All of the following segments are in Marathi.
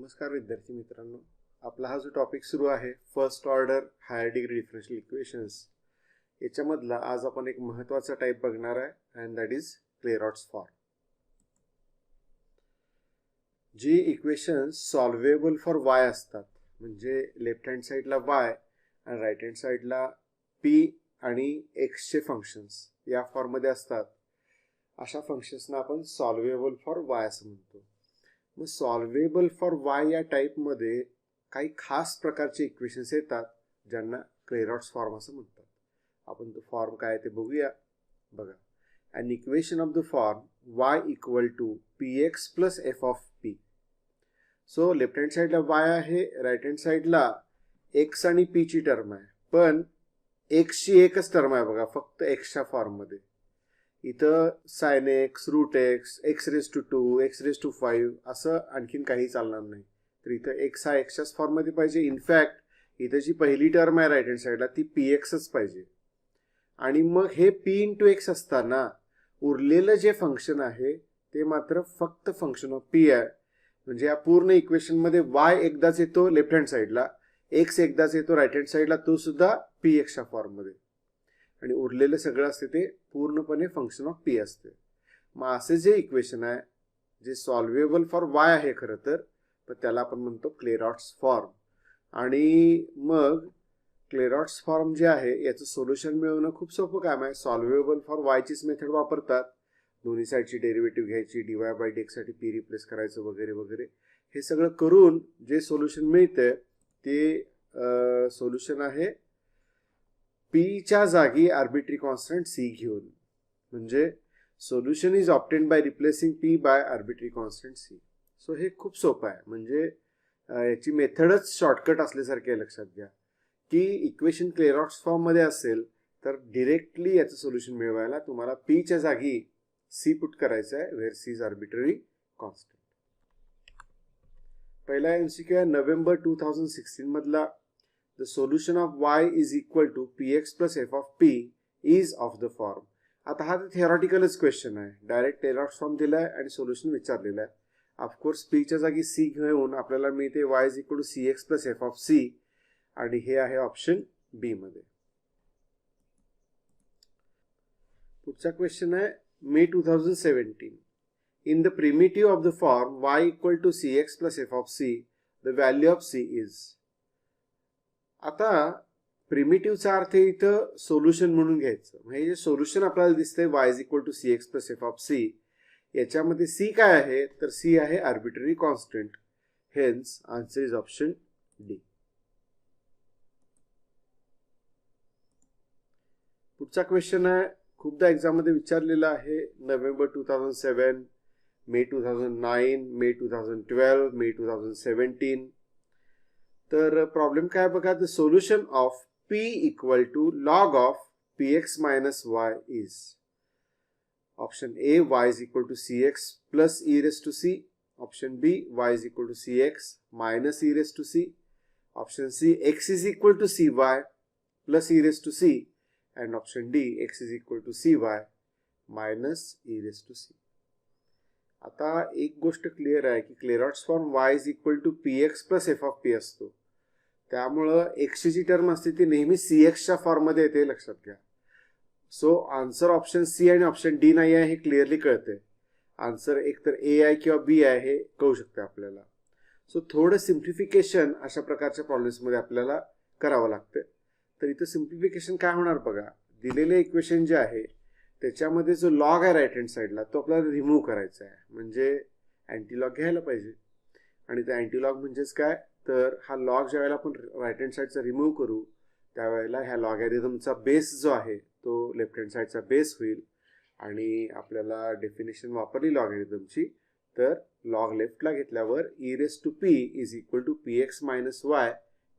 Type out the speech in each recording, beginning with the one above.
नमस्कार विद्यार्थी मित्रांनो, आपला हा जो टॉपिक सुरू आहे first order higher degree differential equations, याच्यामधला आज आपण एक महत्त्वाचा टाइप बघणार आहे and that is Clairaut's form. जी इक्वेशन्स सॉल्वेबल फॉर वाय असतात, म्हणजे लेफ्ट हँड साईडला वाय आणि राईट हँड साईडला पी आणि एक्सचे फंक्शन्स या फॉर्ममध्ये असतात, अशा फंक्शन्सना आपण सॉल्वेबल फॉर वाय असं म्हणतो. मग सॉल्वेबल फॉर वाय या टाईपमध्ये काही खास प्रकारचे इक्वेशन्स येतात ज्यांना क्लेरॉट्स फॉर्म असं म्हणतात. आपण तो फॉर्म काय ते बघूया. बघा, an equation of the form y equal to px plus F of P. So left hand साईडला y आहे, राईट हँड साईडला x आणि p ची टर्म आहे, पण x ची एकच टर्म आहे बघा, फक्त x च्या फॉर्ममध्ये. इथं sine x, root x, x raise to 2, x raise to 5 असं आणखीन काही चालणार नाही. तर इथं एक्स हा एक्सच्याच फॉर्ममध्ये पाहिजे. इनफॅक्ट इथं जी पहिली टर्म आहे राईट हँड साईडला ती पी एक्सच पाहिजे. आणि मग हे पी इंटू एक्स असताना उरलेलं जे फंक्शन आहे ते मात्र फक्त फंक्शन ऑफ पी आहे. म्हणजे या पूर्ण इक्वेशनमध्ये वाय एकदाच येतो लेफ्ट हँड साईडला, एक्स एकदाच येतो राईट हँड साईडला, तो सुद्धा पी एक्सच्या फॉर्ममध्ये, आणि उरलेलं सगळं असते ते पूर्णपणे फंक्शन ऑफ पी असते. मग असे जे इक्वेशन आहे जे सॉल्वेबल फॉर वाय आहे खरं तर, त्याला आपण म्हणतो क्लेरॉट्स फॉर्म. आणि मग क्लेरॉट्स फॉर्म जे आहे याचं सोल्युशन मिळवणं खूप सोपं काम आहे. सॉल्वेबल फॉर वायचीच मेथड वापरतात, दोन्ही साईडची डेरिव्हेटिव्ह घ्यायची, dy बाय dx साठी पी रिप्लेस करायचं वगैरे वगैरे. हे सगळं करून जे सोल्युशन मिळते ते सोल्युशन आहे पी च्या जागी आर्बिट्री कॉन्स्टंट सी घेऊन. म्हणजे solution is obtained by replacing P by arbitrary constant C. So हे खूप सोपं आहे, म्हणजे याची मेथडच शॉर्टकट असल्यासारखे लक्षात घ्या की इक्वेशन क्लेरॉट्स फॉर्ममध्ये असेल तर डिरेक्टली याचं सोल्युशन मिळवायला तुम्हाला पी च्या जागी सी पुट करायचं आहे, where C is arbitrary constant. पहिला एमसीक्यू आहे नोव्हेंबर 2016 मधला. The solution of y is equal to px plus f of p is of the form. आता हा थिअरॉटिकलच क्वेश्चन आहे, डायरेक्ट क्लेरॉट्स फॉर्म दिलाय आणि सोल्युशन विचारलेलं आहे. ऑफकोर्स पी च्या जागी सी घेऊन आपल्याला मिळते y is equal to C x plus F of c, आणि हे आहे ऑप्शन बी मध्ये. पुढचा क्वेश्चन आहे May 2017. In the primitive of the form y equal to C x plus F of c, the value of c is. आता प्रिमिटिव्हचा अर्थ इथं सोल्युशन म्हणून घ्यायचं. म्हणजे जे सोल्युशन आपल्याला दिसतंय y is equal to C x plus F of C, याच्यामध्ये सी काय आहे तर सी आहे arbitrary constant. Hence answer is option D. पुढचा क्वेश्चन आहे, खूपदा एक्झाम मध्ये विचारलेला आहे. नोव्हेंबर 2007, मे 2009, मे 2012, मे 2017. तर प्रॉब्लेम काय बघा, the solution of p equal to log of px minus y is. Option A y is equal to cx plus e raise to c. Option B y is equal to cx minus e raise to c. Option C x is equal to cy plus e raise to c. And option D x is equal to cy minus e raise to c. आता एक गोष्ट क्लिअर आहे की Clairaut's form y is equal to px plus F of P असतो, त्यामुळं एक्स ची टर्म असते ती नेहमी cx च्या फॉर्ममध्ये येते, लक्षात घ्या. सो आन्सर ऑप्शन सी आणि ऑप्शन डी नाही आहे हे क्लिअरली कळते. आन्सर एकतर ए आहे किंवा बी आहे हे कळू शकते आपल्याला. सो थोडं सिम्प्लिफिकेशन अशा प्रकारच्या प्रॉब्लेम्समध्ये आपल्याला करावं लागतं. तर इथं सिम्प्लिफिकेशन काय होणार बघा, दिलेले इक्वेशन जे आहे त्याच्यामध्ये जो लॉग आहे राईट हँड साईडला तो आपल्याला रिमूव्ह करायचा आहे, म्हणजे अँटीलॉग घ्यायला पाहिजे. आणि ते अँटीलॉग म्हणजेच काय तर हा लॉग ज्या वेळेला आपण राईट हँड साईडचा रिमूव्ह करू त्यावेळेला ह्या लॉगॅरिथमचा बेस जो आहे तो लेफ्ट हँड साईडचा बेस होईल. आणि आपल्याला डेफिनेशन वापरली लॉगॅरिथमची, तर लॉग लेफ्टला घेतल्यावर e raise to p is equal to P x minus y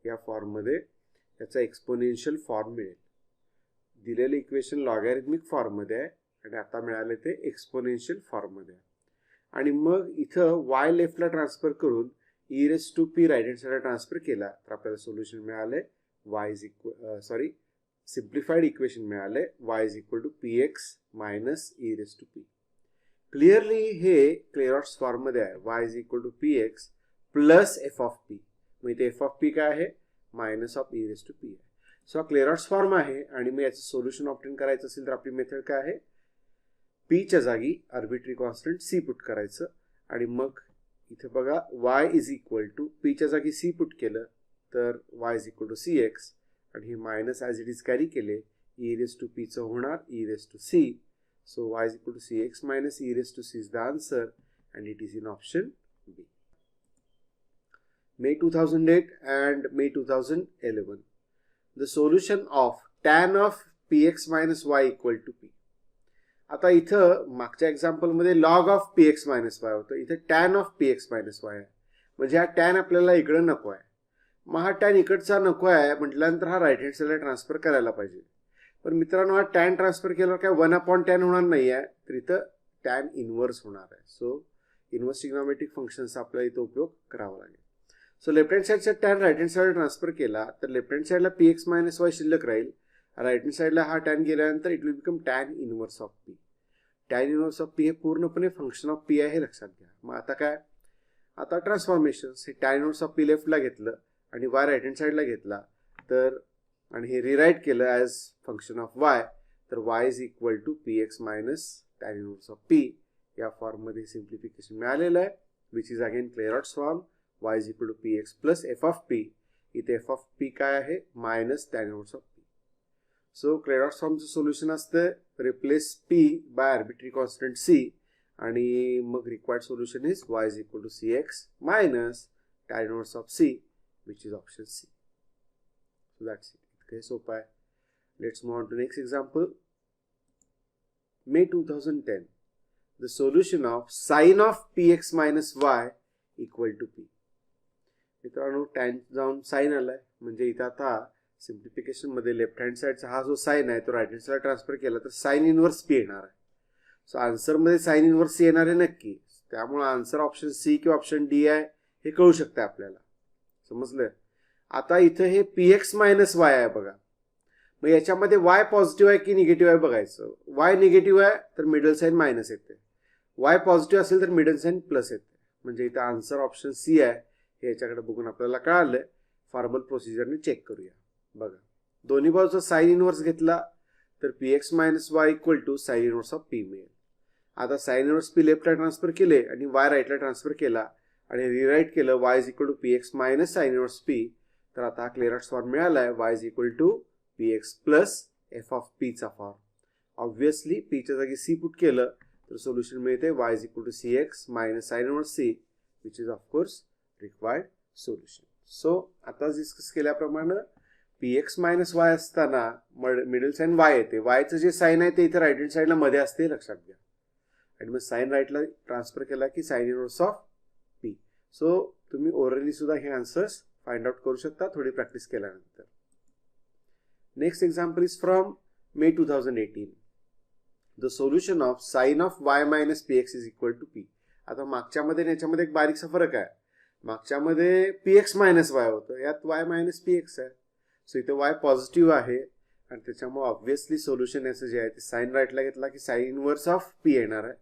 या फॉर्ममध्ये याचा एक्सपोनेन्शियल फॉर्म मिळेल. दिलेलं इक्वेशन लॉगॅरिथमिक फॉर्ममध्ये आहे आणि आता मिळाले ते एक्सपोनेन्शियल फॉर्ममध्ये आहे. आणि मग इथं वाय लेफ्टला ट्रान्सफर करून e raise to p right hand साईडला ट्रान्सफर केला तर आपल्याला सोल्युशन मिळाले y is equal simplified equation मिळाले y is equal to P x minus e raise to p. Clearly हे क्लेरॉट्स फॉर्ममध्ये आहे, y is equal to P x plus F of p. मग इथे एफ ऑफ पी काय आहे, minus of e raise to p आहे. सो हा क्लेरॉट्स फॉर्म आहे आणि मग याचं सोल्युशन ऑब्टेन करायचं असेल तर आपली मेथड काय आहे, पीच्या जागी आर्बिट्ररी कॉन्स्टंट सी पुट करायचं आणि मग इथे बघा y इज इक्वल टू पीच्या जागी सी पुट केलं तर y is equal to C x आणि हे minus as it is carry केले, ई रेस टू पीचं होणार e raise to c. So y is equal to C x minus e raise to c is the answer and it is in option B. May 2008 and May 2011. The solution of tan of px minus y equal to p. आता इथं मागच्या एक्झाम्पलमध्ये log of px minus y होतं, इथे tan of px minus y आहे. म्हणजे हा tan आपल्याला इकडं नको आहे. मग हा tan इकडचा नको आहे म्हटल्यानंतर हा राईट हँड साईडला ट्रान्सफर करायला पाहिजे. पण मित्रांनो हा tan ट्रान्सफर केल्यावर काय 1/tan होणार नाही आहे, तर इथं tan इनवर्स होणार आहे. सो इनवर्स ट्रिग्नोमेट्रिक फंक्शनचा आपल्याला इथं उपयोग करावा लागेल. सो लेफ्ट हँड साईडचा टॅन राईट हँड साईडला ट्रान्सफर केला तर लेफ्ट हँड साईडला पी एक्स मायनस वाय शिल्लक राहील, राईट हँड साईडला हा टॅन गेल्यानंतर it will become tan inverse of p. Tan inverse of p हे पूर्णपणे फंक्शन ऑफ पी आहे हे लक्षात घ्या. मग आता काय, आता ट्रान्सफॉर्मेशन हे टॅन इनवर्स ऑफ पी लेफ्टला घेतलं आणि वाय राईट हँड साईडला घेतला तर आणि हे रिराईट केलं ॲज फंक्शन ऑफ वाय, तर Y is equal to P x minus tan inverse of P या फॉर्ममध्ये सिम्प्लिफिकेशन मिळालेलं आहे, which is again Clairaut's form. y is equal to P x plus F of P. इथे एफ ऑफ पी काय आहे, minus tan inverse of P. So Clairaut's फॉर्मचं सोल्युशन असतं replace P by arbitrary constant C आणि मग required solution is y is equal to C x minus tan inverse of C which is option C. So that's it. इतकं सोपं आहे. Let's move on to next example. May 2010. The solution of sin of px minus y equal to p. मित्रांनो tan जाऊन साइन आलाय म्हणजे इथं आता सिम्प्लिफिकेशन मध्ये लेफ्ट हँड साइडचा हा जो साइन आहे तो राईट हँड साइडला ट्रान्सफर केला तर साइन इनवर्स पी येणार आहे. सो आन्सर मध्ये साइन इनवर्स सी येणार आहे नक्की, त्यामुळे आन्सर ऑप्शन सी किंवा ऑप्शन डी आहे हे कळू शकतं आपल्याला. समजलं. आता इथं हे पी एक्स मायनस वाय आहे बघा, मग याच्यामध्ये वाय पॉझिटिव्ह आहे की निगेटिव्ह आहे बघायचं. वाय निगेटिव्ह आहे तर मिडल साइन मायनस येते, वाय पॉझिटिव्ह असेल तर मिडल साइन प्लस येते. म्हणजे इथं आन्सर ऑप्शन सी आहे हे याच्याकडे बघून आपल्याला कळालं. फॉर्मल प्रोसिजरने चेक करूया. बघा दोन्ही बाजूचा साइन इनवर्स घेतला तर p x minus y equal to sine inverse of p मिळेल. आता साइन इनवर्स पी लेफ्टला ट्रान्सफर केले आणि वाय राईटला ट्रान्सफर केला आणि रिराईट केलं y is equal to P x minus sine inverse p. तर आता हा क्लेरॉट्स फॉर्म मिळाला आहे y is equal to P x plus F of पीचा फॉर्म. ऑब्व्हियसली पीच्या जागी सी पुट केलं तर सोल्युशन मिळते y is equal to C x minus sine inverse c which is of course required solution. So आता डिस्कस केल्याप्रमाणे पी एक्स मायनस वाय असताना मिडल साइन वाय येते, वायचं जे साइन आहे ते इथे राईट हँड साईडला मध्ये असते लक्षात घ्या. आणि मग साइन राईटला ट्रान्सफर केला की sign inverse of P. So तुम्ही ओरली सुद्धा हे आन्सर्स फाइंड आउट करू शकता थोडी प्रॅक्टिस केल्यानंतर. Next example is from May 2018. The solution of sin of y minus px is equal to p. आता मागच्यामध्ये याच्यामध्ये एक बारीकसा फरक आहे. मागच्यामध्ये px मायनस वाय होतं, यात y मायनस px आहे. सो इथे y पॉझिटिव्ह आहे आणि त्याच्यामुळे ऑब्व्हियसली सोल्युशन याचं जे आहे ते साइन राईटला घेतला की साइन इनवर्स ऑफ p येणार आहे.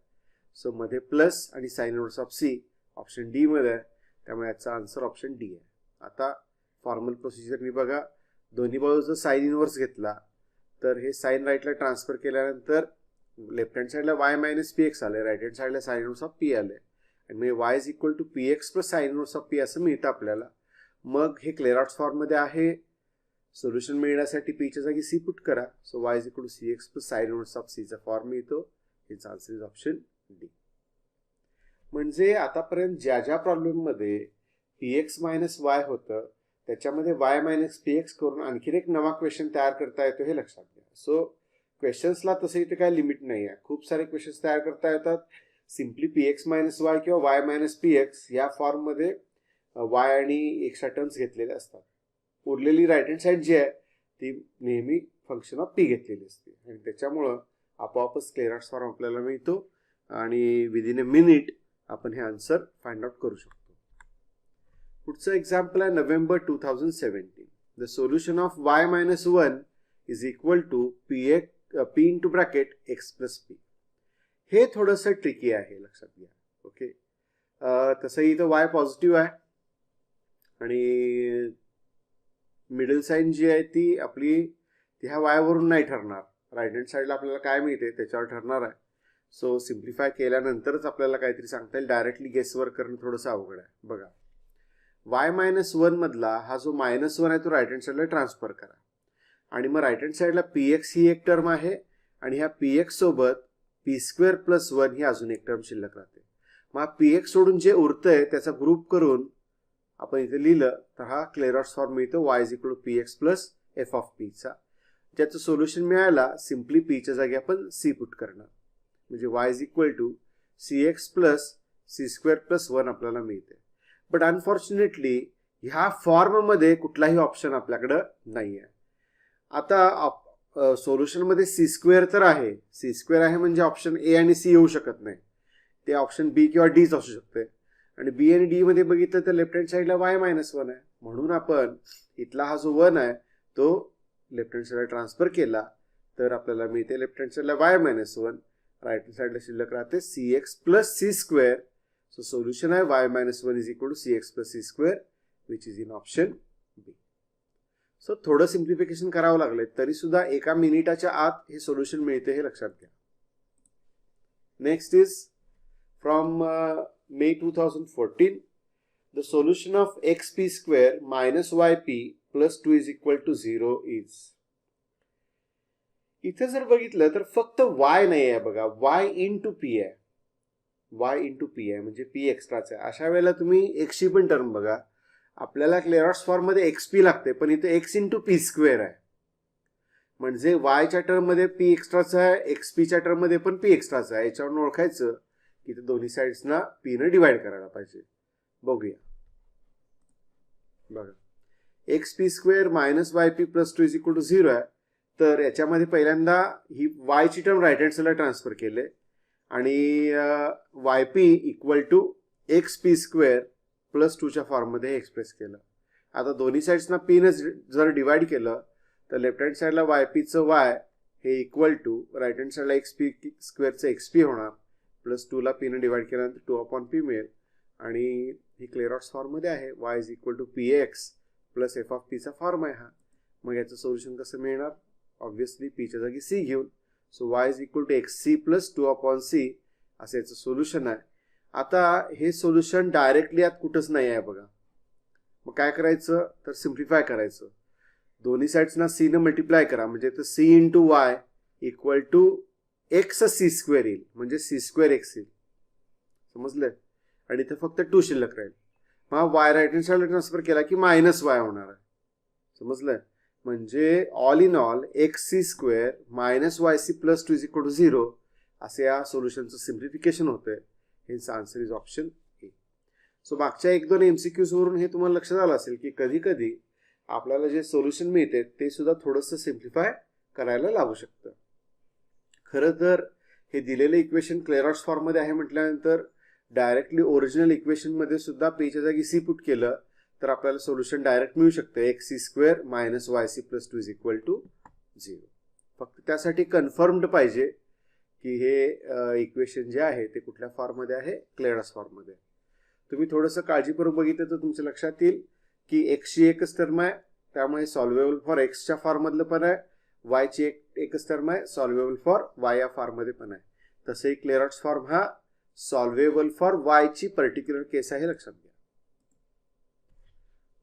सो मध्ये प्लस आणि sign inverse of c option D मध्ये आहे, त्यामुळे याचा आन्सर ऑप्शन डी आहे. आता फॉर्मल प्रोसिजरनी बघा दोन्ही बाजूचा साइन इनवर्स घेतला तर हे साइन राईटला ट्रान्सफर केल्यानंतर लेफ्ट हँड साईडला वाय मायनस पी एक्स आले, राईट हँड साईडला साइन इनवर्स ऑफ पी आले आणि मग y is equal to P x plus sine inverse of p असं मिळतं आपल्याला. मग हे क्लेरॉट्स फॉर्ममध्ये आहे. सोल्युशन मिळण्यासाठी पीच्या जागी सी पुट करा. So y is equal to C x plus sine inverse of सीचा फॉर्म मिळतो. हिचा आन्सर इज ऑप्शन डी. म्हणजे आतापर्यंत ज्या ज्या प्रॉब्लेममध्ये पी एक्स मायनस वाय होतं त्याच्यामध्ये वाय मायनस पी एक्स करून आणखीन एक नवा क्वेश्चन तयार करता येतो हे लक्षात घ्या. सो क्वेश्चन्सला तसं इथे काय लिमिट नाही आहे, खूप सारे क्वेश्चन्स तयार करता येतात. Simply P x minus Y किंवा वाय मायनस पी एक्स या फॉर्ममध्ये वाय आणि एक्स्ट्रा टर्म्स घेतलेले असतात. उरलेली राईट हँड साईड जी आहे ती नेहमी फंक्शन ऑफ पी घेतलेली असते आणि त्याच्यामुळं आपोआपच क्लेरॉट्स फॉर्म आपल्याला मिळतो आणि विदिन अ मिनिट आपण हे आन्सर फाइंड आउट करू शकतो. पुढचं एक्झाम्पल आहे November 2017. The solution of y minus 1 is equal to p into bracket x plus p. हे थोडंसं ट्रिकी आहे लक्षात घ्या. ओके, तसंही इथं y पॉझिटिव्ह आहे आणि मिडल साईन जी आहे ती आपली ती ह्या वायवरून नाही ठरणार. राईट हँड साईडला आपल्याला काय मिळते त्याच्यावर ठरणार आहे. सो सिम्प्लिफाय केल्यानंतरच आपल्याला काहीतरी सांगता येईल. डायरेक्टली गेसवर करणं थोडंसं अवघड आहे. बघा y-1 मधला हा जो -1 आहे तो राईट हँड साईडला ट्रान्सफर करा आणि मग राईट हँड साईडला px ही एक टर्म आहे आणि ह्या px सोबत p² + 1 ही अजून एक टर्म शिल्लक राहते. मग px सोडून जे उरतंय त्याचा ग्रुप करून आपण इथे लिहिलं तर हा क्लेरॉट्स फॉर्म मिळतो y = px + f of p चा. ज्याचं सोल्युशन मिळायला सिम्पली p च्या जागी आपण c पुट करणार म्हणजे y = cx + c² + 1 आपल्याला मिळते. बट अनफॉर्च्युनेटली ह्या फॉर्ममध्ये कुठलाही ऑप्शन आपल्याकडं नाही आहे. आता सोल्युशनमध्ये c² तर आहे. c² आहे म्हणजे ऑप्शन a आणि c येऊ शकत नाही. ते ऑप्शन b किंवा डीच असू शकते. आणि बी आणि डी मध्ये बघितलं तर लेफ्ट हँड साईडला y-1 आहे. म्हणून आपण इथला हा जो 1 आहे तो लेफ्ट हँड साईडला ट्रान्सफर केला तर आपल्याला मिळते लेफ्ट हँड साईडला y-1. राईट हँड साईडला शिल्लक राहते cx + c². सो सोल्युशन आहे y-1 = cx + c², which is in option B. So थोडं सिम्प्लिफिकेशन करावं लागले तरी सुद्धा एका मिनिटाच्या आत हे सोल्युशन मिळते हे लक्षात घ्या. Next is from May 2014, the solution of xp² - yp + 2 = 0 is. इथे जर बघितलं तर फक्त y नाही आहे बघा, y × p आहे. y × p आहे म्हणजे p एक्स्ट्राच आहे. अशा वेळेला तुम्ही x ची पण टर्म बघा. आपल्याला क्लेरॉट्स फॉर्म मध्ये xp लागते पण इथे x × p² आहे. म्हणजे y च्या टर्म मध्ये p एक्स्ट्राच आहे, xp च्या टर्म मध्ये पण p एक्स्ट्राच आहे. याच्यावरून ओळखायचं की ते दोन्ही साइड्सना p ने डिवाइड करायला पाहिजे. बघूया बघा xp² - yp + 2 = 0 आहे. तर याच्यामध्ये पहिल्यांदा ही y ची टर्म राईट हँड साईडला ट्रान्सफर केले आणि yp = xp² + 2 च्या फॉर्ममध्ये एक्सप्रेस केलं. आता दोन्ही साइड्सना p ने जर डिवाइड केलं तर लेफ्ट हँड साईडला yp चं y हे इक्वल टू राईट हँड साईडला xp² चं xp होणार प्लस 2 ला p ने डिवाइड केल्यानंतर 2/p मिळेल आणि ही क्लेरॉट्स फॉर्म मध्ये आहे. y = px + f of p चा फॉर्म आहे हा. मग याचं सोल्युशन कसं मिळणार? ऑब्व्हियसली p च्या जागी c घेऊन. सो y = xc + 2/c असं याचं सोल्युशन आहे. आता हे सोल्युशन डायरेक्टली आत कुठंच नाही आहे बघा. मग काय करायचं तर सिम्प्लिफाय करायचं. दोन्ही साइड्सना c ने मल्टिप्लाय करा म्हणजे तर c × y = xc² येईल म्हणजे c² x येईल. समजलं? आणि इथे फक्त 2 शिल्लक राहील. मग y राईट हँड साईडला ट्रान्सफर केला की -y होणार आहे. समजलं? म्हणजे all in all xc² - yc + 2 = 0 असे या सोल्युशनचं सिम्प्लिफिकेशन होतंय. हेच answer is option A. So मागच्या 1-2 MCQs वरून हे तुम्हाला लक्षात आलं असेल की कधी कधी आपल्याला जे सोल्युशन मिळते ते सुद्धा थोडंसं सिम्प्लिफाय करायला लागू शकतं. खरं तर हे दिलेलं इक्वेशन क्लेरॉट्स फॉर्म मध्ये आहे म्हटल्यानंतर डायरेक्टली ओरिजिनल इक्वेशन मध्ये सुद्धा p च्या जागी c पुट केलं तर आपल्याला सोल्युशन डायरेक्ट मिळू शकतं xc² - yc + 2 = 0. फक्त त्यासाठी कन्फर्म्ड पाहिजे की हे इक्वेशन जे आहे ते कुठल्या फॉर्म मध्ये आहे, क्लेरॉट्स फॉर्म मध्ये. तुम्ही थोडंसं काळजीपूर्वक बघितलं तर तुमच्या लक्षात येईल की x ची एकच टर्म आहे त्यामुळे सॉल्व्हेबल फॉर x च्या फॉर्म मधलं पण आहे, y ची एकच टर्म आहे सॉल्व्हेबल फॉर y या फॉर्म मध्ये पण आहे. तसंही क्लेरॉट्स फॉर्म हा सॉल्व्हेबल फॉर y ची पर्टिक्युलर केस आहे, लक्षात घ्या.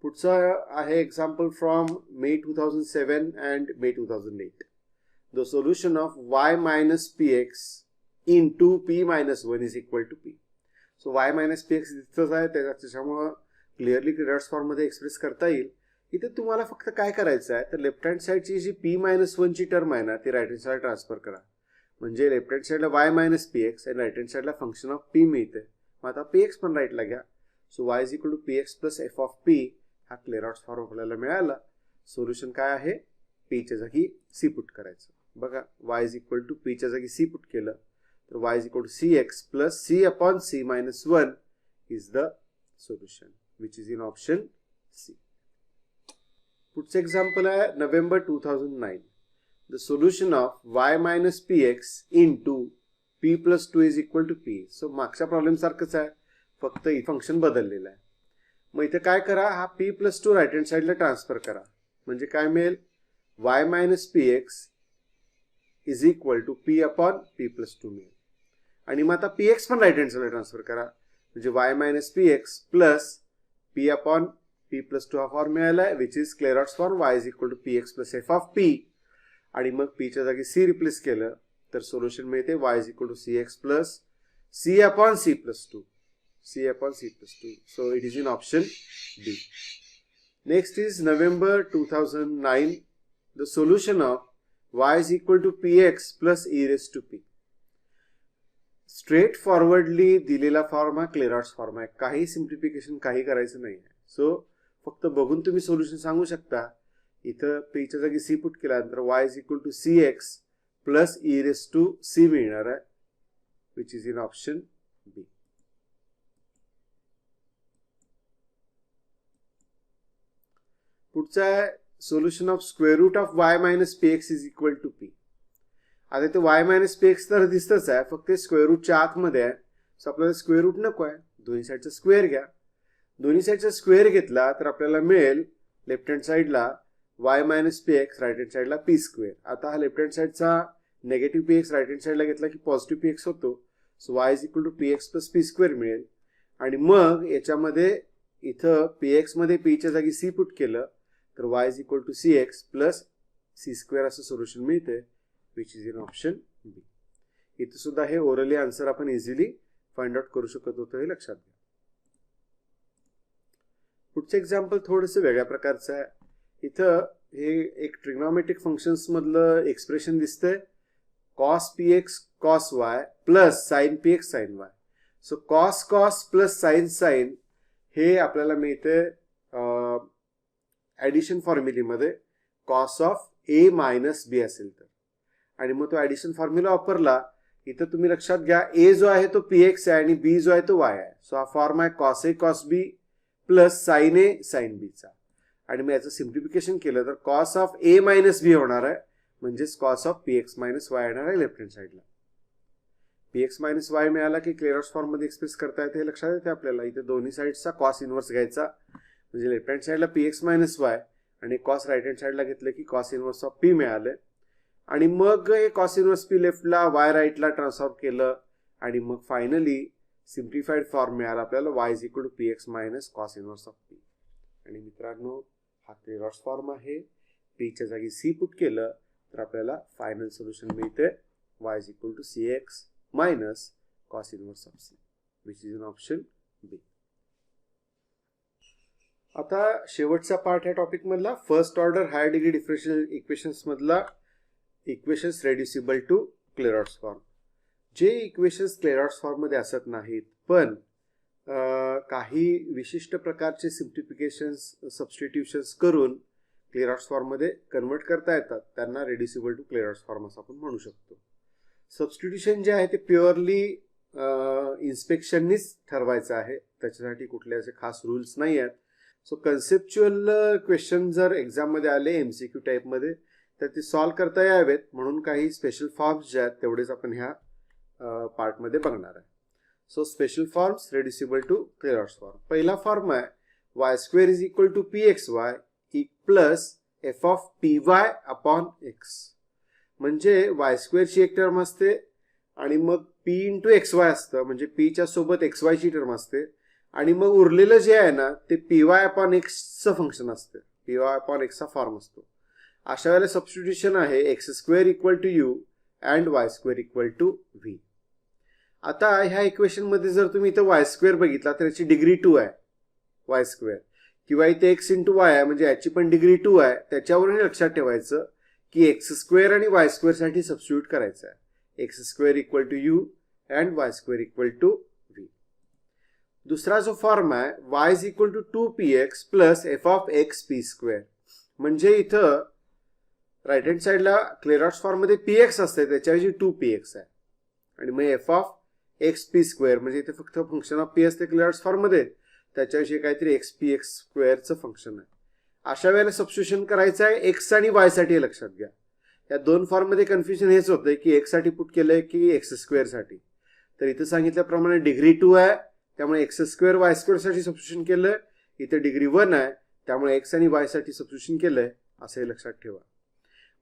पुढचं आहे example from May 2007 and May 2008. The solution of y - px * p - 1 = p. So y - px इथंच आहे त्याच्यामुळं क्लिअरली क्लेरॉट्स फॉर्म मध्ये एक्सप्रेस करता येईल. इथे तुम्हाला फक्त काय करायचं आहे तर लेफ्ट हँड साईडची जी p - 1 ची टर्म आहे ना ती राईट हँड साईडला ट्रान्सफर करा. म्हणजे लेफ्ट हँड साईडला y - px आणि राईट हँड साईडला फंक्शन ऑफ p मिळते. मग आता px पण राईटला घ्या. So y = px + f of p हा क्लेरॉट्स फॉर्म आपल्याला मिळाला. सोल्युशन काय आहे? p च्या जागी c पुट करायचं. बघा y = p च्या जागी c पुट केलं तर y = cx + c/c - 1 is the solution which is in option C. पुढचं एक्झाम्पल आहे November 2009. The solution of y - px * p + 2 = p. So मागच्या प्रॉब्लेम सारखंच आहे फक्त फंक्शन बदललेलं आहे. मग इथे काय करा, हा p प्लस 2 राईट हँड साईडला ट्रान्सफर करा. म्हणजे काय मिळेल, y minus P x is equal to p upon p plus 2 मिळेल. आणि मग आता px पण राईट हँड साईडला ट्रान्सफर करा. म्हणजे y minus P x plus p upon p plus 2 हा फॉर्म मिळाला आहे, which is Clairaut's form y is equal to px plus f of p. आणि मग p च्या जागी c रिप्लेस केलं तर सोल्युशन मिळते y is equal to cx plus c upon c plus 2. C upon C plus 2. So it is in option B. Next is November 2009. The solution of y is equal to px plus e raised to p. Straight forwardly दिलेला फॉर्म हा क्लेरॉट्स फॉर्म आहे. काही सिम्प्लिफिकेशन काही करायचं नाही आहे. सो फक्त बघून तुम्ही सोल्युशन सांगू शकता. इथं p च्या जागी c पुट केल्यानंतर y is equal to cx plus e raise to c मिळणार आहे, which is in option B. पुढचा आहे solution of square root of y minus P x is equal to p. आता ते y मायनस पी एक्स तर दिसतच आहे, फक्त स्क्वेअर रूटच्या आतमध्ये आहे. सो आपल्याला स्क्वेअर रूट नको आहे, दोन्ही साईडचा स्क्वेअर घ्या. दोन्ही साईडचा स्क्वेअर घेतला तर आपल्याला मिळेल लेफ्ट हँड साईडला y minus P x, right hand साईडला पी स्क्वेअर. आता हा लेफ्ट हँड साईडचा negative p x right hand साईडला घेतला की पॉझिटिव्ह पी एक्स होतो. So y is equal to P x plus p square मिळेल. आणि मग याच्यामध्ये इथं पी एक्स मध्ये पी च्या जागी सी पुट केलं तर y is equal to C x plus c square असं सोल्युशन मिळते, which is in option B. इथं सुद्धा हे ओरली आन्सर आपण इझिली फाइंड आउट करू शकत होतो, हे लक्षात घ्या. पुढचं एक्झाम्पल थोडंसं वेगळ्या प्रकारचं आहे. इथं हे एक ट्रिग्नॉमेट्रिक फंक्शन्स मधलं एक्सप्रेशन दिसतंय, cos P X cos Y plus sine P X sine Y. So cos cos plus sine sine हे आपल्याला मिळते ऍडिशन फॉर्म्युलीमध्ये cos of A minus B असेल तर. आणि मग तो ऍडिशन फॉर्म्युला वापरला. इथं तुम्ही लक्षात घ्या, ए जो आहे तो पी एक्स आहे आणि बी जो आहे तो वाय आहे. सो हा फॉर्म आहे cos A cos B plus sign A sine B चा. आणि मग याचं सिम्प्लिफिकेशन केलं तर कॉस ऑफ ए मायनस बी होणार आहे, म्हणजेच cos of P x minus Y येणार आहे लेफ्ट हँड साईडला. पी एक्स मायनस वाय मिळाला की क्लेरॉट्स फॉर्म मध्ये एक्सप्रेस करता येते, हे लक्षात येते आपल्याला. इथे दोन्ही साईडचा कॉस इनवर्स घ्यायचा, म्हणजे लेफ्ट हँड साईडला पी एक्स मायनस वाय आणि कॉस राईट हँड साईडला घेतलं की कॉस इनवर्स ऑफ पी मिळालं. आणि मग हे कॉस इनवर्स पी लेफ्टला वाय राईटला ट्रान्सफॉर्म केलं आणि मग फायनली सिम्प्लिफाईड फॉर्म मिळाला आपल्याला y is equal to P x minus cos inverse of P. आणि मित्रांनो, हा क्लेरॉट्स फॉर्म आहे. पी च्या जागी सी पुट केलं तर आपल्याला फायनल सोल्युशन मिळते y is equal to C x minus cos inverse of C, which is in option B. आता शेवटचा पार्ट ह्या टॉपिक मधला first order higher degree differential equations मधला equations reducible to Clairaut's form. जे इक्वेशन्स क्लेरॉट्स फॉर्म मध्ये असत नाहीत पण काही विशिष्ट प्रकारचे सिम्प्लिफिकेशन्स सबस्टिट्यूशन्स करून क्लेरॉट्स फॉर्म मध्ये कन्वर्ट करता येतात, त्यांना रेड्युसिबल टू क्लेरॉट्स फॉर्म असं आपण म्हणू शकतो. सबस्टिट्यूशन जे आहे ते प्युअरली इन्स्पेक्शननीच ठरवायचं आहे, त्याच्यासाठी कुठले असे खास रूल्स नाही आहेत. सो कन्सेप्च्युअल क्वेश्चन जर एक्झाम मध्ये आले एमसीक्यू टाईप मध्ये तर ते सॉल्व्ह करता यावेत म्हणून काही स्पेशल फॉर्म्स जे आहेत तेवढेच आपण ह्या पार्ट मध्ये बघणार आहे. So special forms reducible to Clairaut's form. पहिला फॉर्म आहे Y square is equal to P X Y plus F of P Y upon X. म्हणजे वाय स्क्वेअरची एक टर्म असते आणि मग पी इंटू एक्स वाय असतं, म्हणजे पीच्या सोबत एक्स वायची टर्म असते. आणि मग उरलेलं जे आहे ना ते पी वाय अपॉन एक्सचं फंक्शन असते, पी वाय अपॉन एक्सचा फॉर्म असतो. अशा वेळेला सबस्टिट्यूशन आहे x square equal to you and y square equal to v. आता ह्या इक्वेशन मध्ये जर तुम्ही इथं वाय स्क्वेअर बघितला तर याची डिग्री 2 आहे वाय स्क्वेअर, किंवा इथे एक्स इंटू वाय आहे म्हणजे याची पण डिग्री 2 आहे. त्याच्यावरून लक्षात ठेवायचं की एक्स स्क्वेअर आणि वाय स्क्वेअर साठी सबस्टिट्यूट करायचं आहे. X square equal to you and y square equal to v. दुसरा जो फॉर्म आहे y is equal to 2px plus F of x p square. म्हणजे इथं राईट हँड साईडला क्लेरॉट्स फॉर्म मध्ये px असते, त्याच्याऐवजी 2px आहे. आणि मग F of x p square म्हणजे इथे फक्त फंक्शन ऑफ पी असते क्लेरॉट्स फॉर्म मध्ये, त्याच्याविषयी काहीतरी एक्स पी एक्स स्क्वेअरचं फंक्शन आहे. अशा वेळेला सबस्टिट्यूशन करायचं आहे एक्स आणि वाय साठी, लक्षात घ्या. या दोन फॉर्म मध्ये कन्फ्युजन हेच होतंय की एक्स साठी पुट केलंय की एक्स स्क्वेअर साठी. तर इथं सांगितल्याप्रमाणे डिग्री 2 आहे त्यामुळे एक्स स्क्वेअर वाय स्क्वेअर साठी सबस्टिट्यूशन केलं, इथे डिग्री 1 आहे, त्यामुळे एक्स आणि वाय साठी सबस्टिट्यूशन केलंय असंही लक्षात ठेवा.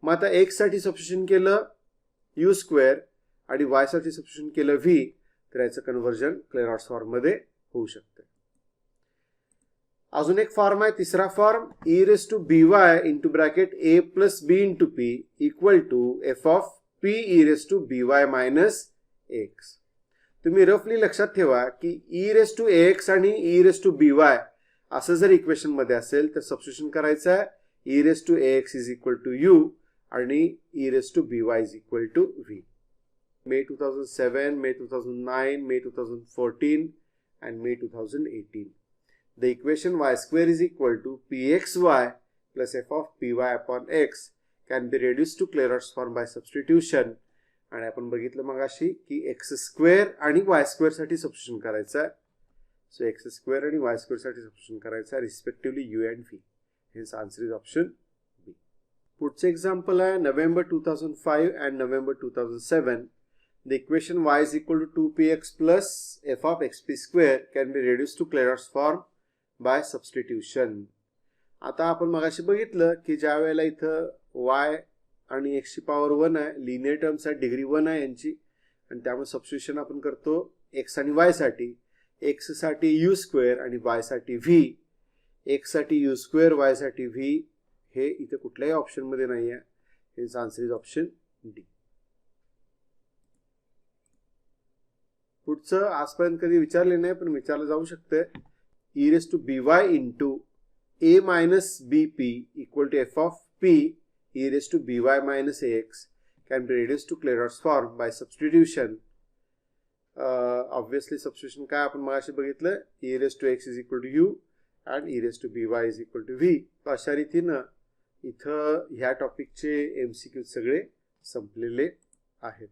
मग आता एक्स साठी सबस्टिट्यूशन केलं यू स्क्वेअर आणि वाय साठी सबस्टिट्यूशन केलं व्ही, तर याचं कन्व्हर्जन क्लेरॉट्स फॉर्म मध्ये होऊ शकतं. अजून एक फॉर्म आहे, तिसरा form, E raise to B Y into bracket A plus B into P equal to F of P E raise to B Y minus X. तुम्ही रफली लक्षात ठेवा की ई रेस टू एक्स आणि E raise to B Y असं जर इक्वेशन मध्ये असेल तर सबस्टिट्यूशन करायचं आहे E raise to X is equal to U आणि E raise to B Y is equal to V. May 2007, May 2009, May 2014 and May 2018. The equation y square is equal to pxy plus f of py upon x can be reduced to Clairaut's form by substitution. आणि आपण बघितलं मगाशी की एक्स स्क्वेअर आणि वाय स्क्वेअर साठी सबस्टिट्यूशन करायचं आहे. सो एक्स स्क्वेअर आणि वाय स्क्वेअर साठी सबस्टिट्यूशन करायचं आहे रिस्पेक्टिव्हली यू अँड व्ही. हेच आन्सर इज ऑप्शन बी. पुढचे एक्झाम्पल आहे November 2005 and November 2007. The equation y is equal to 2px plus f of xp square can be reduced to Clairaut's form by substitution. आता आपण मगाशी बघितलं की ज्या वेळेला इथं y आणि x ची पॉवर 1 आहे, लिनियर टर्म्स आहे, डिग्री 1 आहे यांची, आणि त्यामुळे सबस्टिट्यूशन आपण करतो x आणि y साठी. x साठी u स्क्वेअर आणि y साठी v. x साठी u स्क्वेअर, y साठी v. हे इथे कुठल्याही ऑप्शन मध्ये नाही आहे. हेच आन्सर इज ऑप्शन डी. पुढचं आजपर्यंत कधी विचारले नाही पण विचारलं जाऊ शकतं. E raise to B Y into A minus B P equal to F of P E raise to B Y minus A X can be reduce to Clairaut's form by substitution. Obviously substitution काय आपण मगाशी बघितलं, E raise to X is equal to you and E raise to B Y is equal to V. अशा रीतीनं इथं ह्या टॉपिकचे MCQ सगळे संपलेले आहेत.